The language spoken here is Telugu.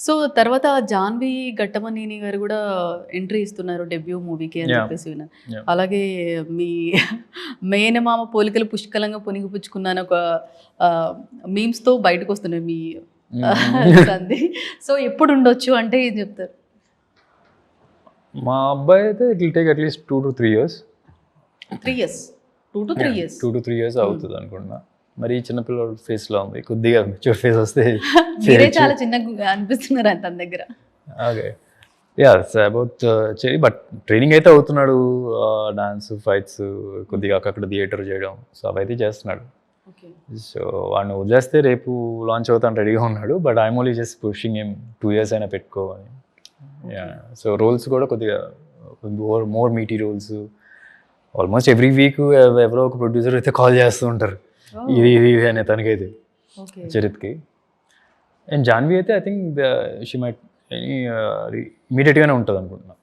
సో తర్వాత జాన్వి ఘట్టమనేని గారు కూడా ఎంట్రీ ఇస్తున్నారు డెబ్యూ మూవీకి అని చెప్పేసి విన్నాను. అలాగే మీ మేనమామ పోలికలు పుష్కలంగా పునిగిపుచ్చుకున్నాను ఒక మీమ్స్తో బయటకు వస్తున్నాయి మీ సంది. సో ఎప్పుడు ఉండొచ్చు అంటే ఏం చెప్తారు? మా అబ్బాయి అయితే it will take at least 2 to 3 years. 3 years 2 to 3 years 2 to 3 years అవుతుంది అనుకుంటున్నా. మరి చిన్నపిల్లల ఫేస్లో ఉంది, కొద్దిగా మెచ్యూర్ ఫేస్ వస్తే మీరే చాలా చిన్నగా అనిపిస్తున్నారు తన దగ్గర. Okay yeah about cherry, but training అయితే అవుతున్నాడు. డాన్స్ ఫైట్స్ కొద్దిగా అక్కడ థియేటర్ చేయడం, సో అవైతే చేస్తున్నాడు. సో వాడిని వదిలేస్తే రేపు లాంచ్ అవుతాను రెడీగా ఉన్నాడు. But I'm only just pushing him 2 years అయినా పెట్టుకోవాలి. యా సో రోల్స్ కూడా కొద్దిగా more Meitei roles. Almost every week ఎవరో ఒక ప్రొడ్యూసర్ అయితే కాల్ చేస్తూ ఉంటారు, ఇది ఇది ఇది అనే తనకైతే చరిత్కి. అండ్ జాన్వి అయితే ఐ థింక్ షీ మైట్ ఇమీడియట్గానే ఉంటుంది అనుకుంటున్నా.